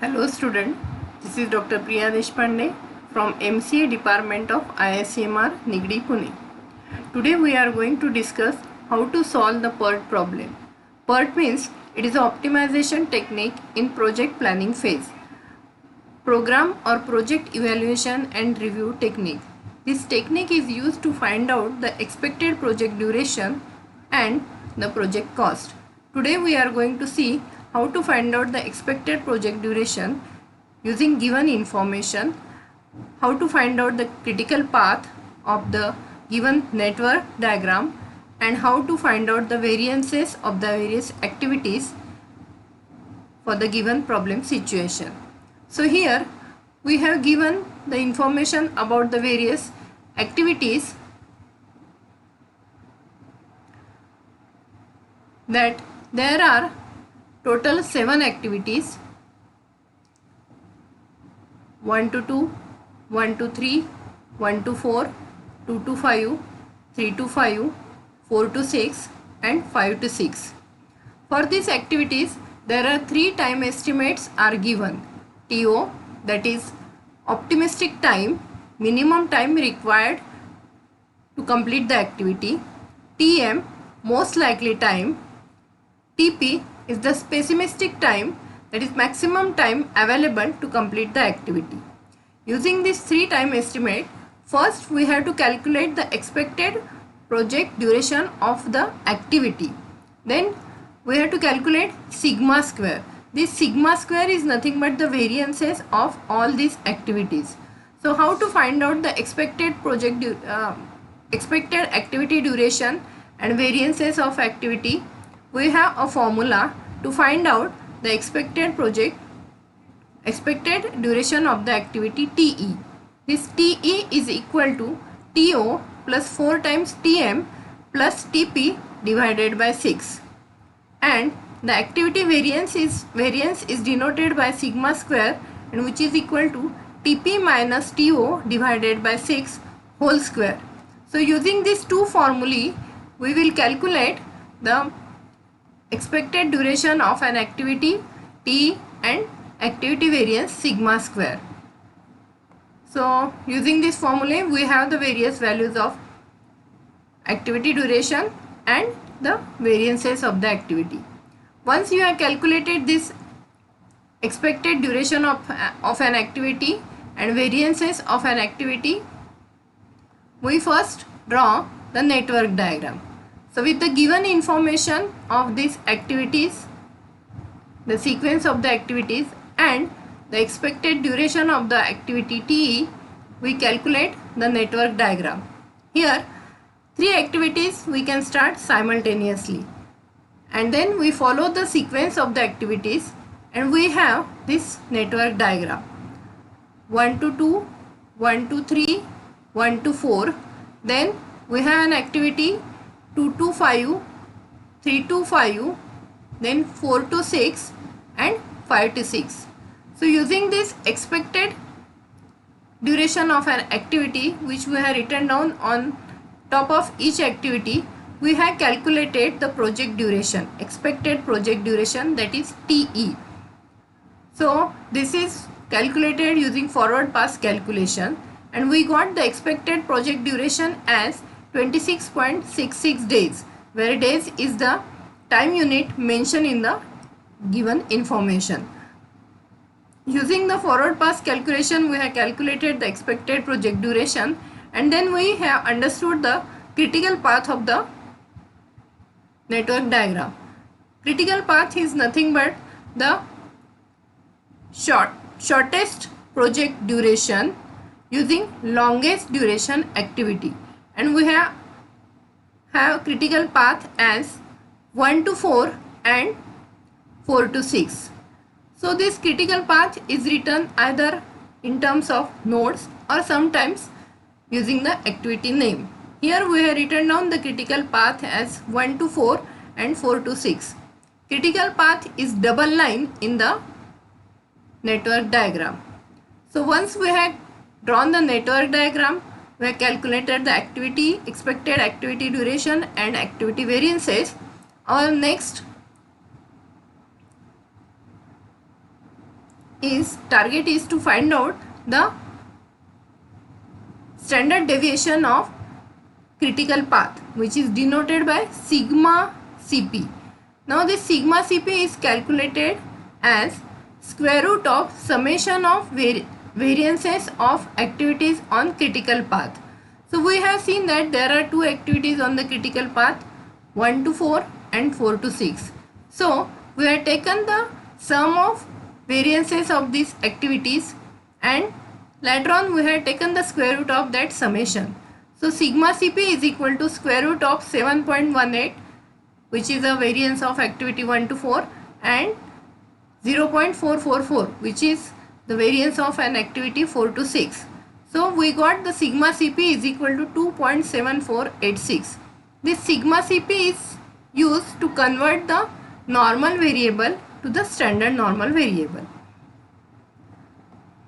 Hello student, this is Dr. Priya Deshpande from MCA Department of ICMR Nigdi Pune. Today we are going to discuss how to solve the PERT problem. PERT means it is an optimization technique in project planning phase. Program or project evaluation and review technique. This technique is used to find out the expected project duration and the project cost. Today we are going to see how to find out the expected project duration using given information, how to find out the critical path of the given network diagram, and how to find out the variances of the various activities for the given problem situation. So here we have given the information about the various activities that there are total 7 activities: 1 to 2, 1 to 3, 1 to 4, 2 to 5, 3 to 5, 4 to 6 and 5 to 6. For these activities there are 3 time estimates are given. TO, that is optimistic time, minimum time required to complete the activity. TM, most likely time. TP is the pessimistic time, that is maximum time available to complete the activity. Using this 3 time estimate, first we have to calculate the expected project duration of the activity. Then we have to calculate sigma square. This sigma square is nothing but the variances of all these activities. So how to find out the expected expected activity duration and variances of activity? We have a formula to find out the expected duration of the activity TE. This TE is equal to TO plus 4 times TM plus TP divided by 6, and the activity variance is denoted by sigma square, and which is equal to TP minus TO divided by 6 whole square. So using these two formulae we will calculate the expected duration of an activity T and activity variance sigma square. So using this formula we have the various values of activity duration and the variances of the activity. Once you have calculated this expected duration of an activity and variances of an activity, we first draw the network diagram. So with the given information of these activities, the sequence of the activities and the expected duration of the activity TE, we calculate the network diagram. Here 3 activities we can start simultaneously, and then we follow the sequence of the activities and we have this network diagram: 1 to 2, 1 to 3, 1 to 4. Then we have an activity 2 to 5, 3 to 5, then 4 to 6 and 5 to 6. So using this expected duration of an activity, which we have written down on top of each activity, we have calculated the project duration, expected project duration, that is TE. So this is calculated using forward pass calculation, and we got the expected project duration as 26.66 days, where days is the time unit mentioned in the given information. Using the forward pass calculation we have calculated the expected project duration, and then we have understood the critical path of the network diagram. Critical path is nothing but the shortest project duration using longest duration activity, and we have critical path as 1 to 4 and 4 to 6. So this critical path is written either in terms of nodes or sometimes using the activity name. Here we have written down the critical path as 1 to 4 and 4 to 6. Critical path is double line in the network diagram. So once we have drawn the network diagram, we have calculated the activity, expected activity duration and activity variances. Our next target is to find out the standard deviation of critical path, which is denoted by sigma Cp. Now this sigma Cp is calculated as square root of summation of variances of activities on critical path. So we have seen that there are two activities on the critical path, 1 to 4 and 4 to 6. So we have taken the sum of variances of these activities and later on we have taken the square root of that summation. So sigma Cp is equal to square root of 7.18, which is a variance of activity 1 to 4, and 0.444, which is the variance of an activity 4 to 6. So we got the sigma Cp is equal to 2.7486. This sigma Cp is used to convert the normal variable to the standard normal variable.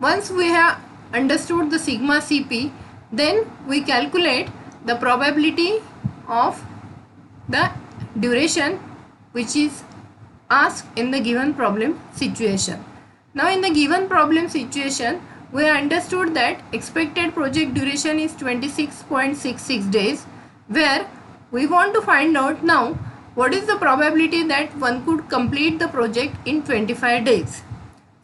Once we have understood the sigma Cp, then we calculate the probability of the duration which is asked in the given problem situation. Now in the given problem situation, we understood that expected project duration is 26.66 days, where we want to find out now what is the probability that one could complete the project in 25 days.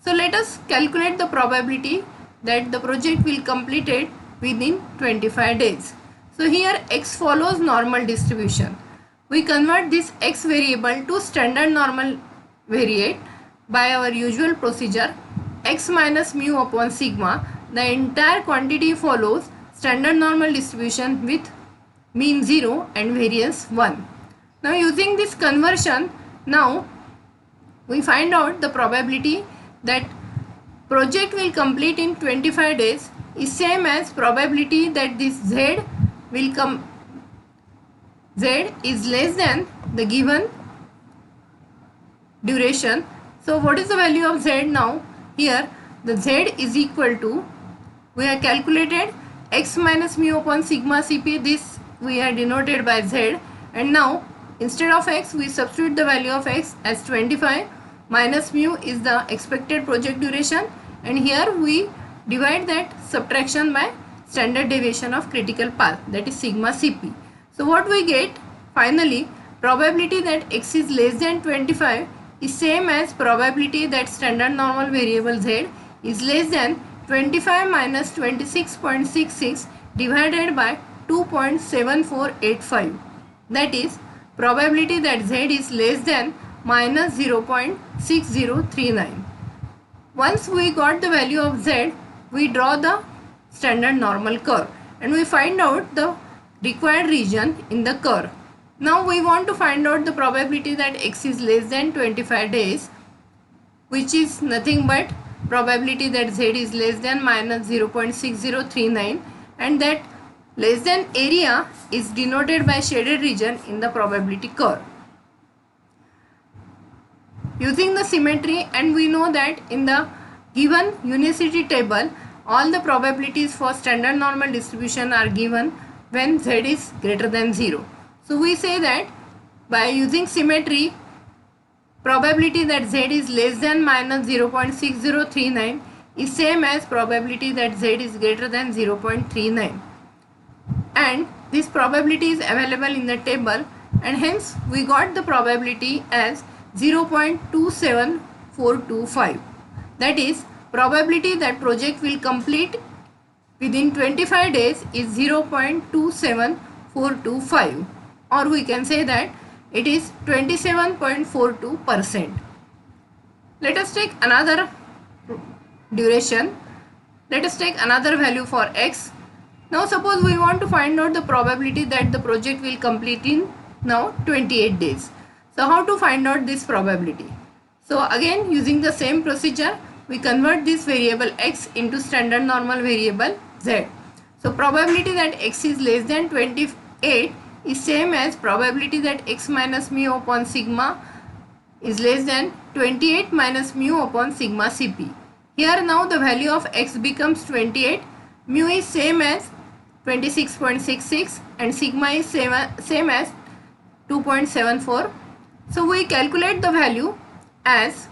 So let us calculate the probability that the project will complete it within 25 days. So here x follows normal distribution. We convert this x variable to standard normal variate by our usual procedure, x minus mu upon sigma. The entire quantity follows standard normal distribution with mean 0 and variance 1. Now using this conversion, now we find out the probability that project will complete in 25 days is same as probability that this z is less than the given duration. So what is the value of z now? Here the z is equal to, we have calculated x minus mu upon sigma Cp, this we have denoted by z, and now instead of x we substitute the value of x as 25, minus mu is the expected project duration, and here we divide that subtraction by standard deviation of critical path, that is sigma Cp. So what we get finally, probability that x is less than 25 is same as probability that standard normal variable z is less than 25 minus 26.66 divided by 2.7485, that is probability that z is less than minus 0.6039. Once we got the value of z, we draw the standard normal curve and we find out the required region in the curve. Now we want to find out the probability that x is less than 25 days, which is nothing but probability that z is less than minus 0.6039, and that less than area is denoted by shaded region in the probability curve. Using the symmetry, and we know that in the given unicity table all the probabilities for standard normal distribution are given when z is greater than 0. So we say that by using symmetry, probability that z is less than minus 0.6039 is same as probability that z is greater than 0.39, and this probability is available in the table, and hence we got the probability as 0.27425. That is, probability that project will complete within 25 days is 0.27425, or we can say that it is 27.42%. Let us take another duration. Let us take another value for x. Now suppose we want to find out the probability that the project will complete in now 28 days. So how to find out this probability? So again, using the same procedure, we convert this variable x into standard normal variable z. So probability that x is less than 28 is same as probability that x minus mu upon sigma is less than 28 minus mu upon sigma Cp. Here now the value of x becomes 28, mu is same as 26.66 and sigma is same as 2.74. So we calculate the value as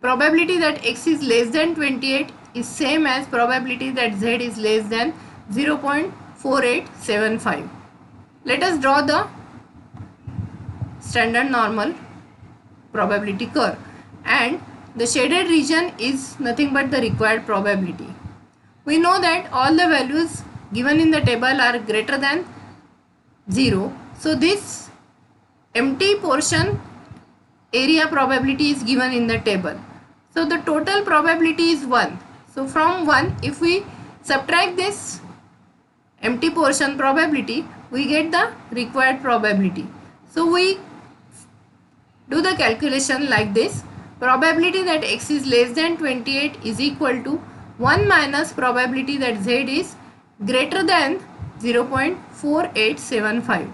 probability that x is less than 28 is same as probability that z is less than 0.4875. Let us draw the standard normal probability curve, and the shaded region is nothing but the required probability. We know that all the values given in the table are greater than 0. So this empty portion area probability is given in the table. So the total probability is 1. So from 1, if we subtract this empty portion probability, we get the required probability. So we do the calculation like this. Probability that x is less than 28 is equal to 1 minus probability that z is greater than 0.4875,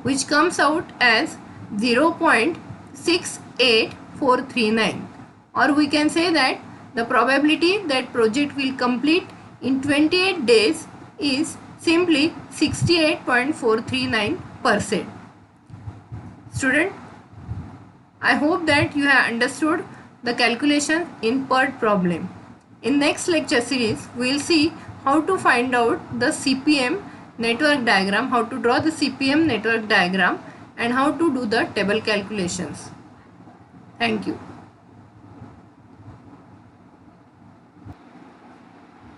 which comes out as 0.68439, or we can say that the probability that project will complete in 28 days is simply 68.439%. Student, I hope that you have understood the calculation in PERT problem. In next lecture series, we will see how to find out the CPM network diagram, how to draw the CPM network diagram, and how to do the table calculations. Thank you.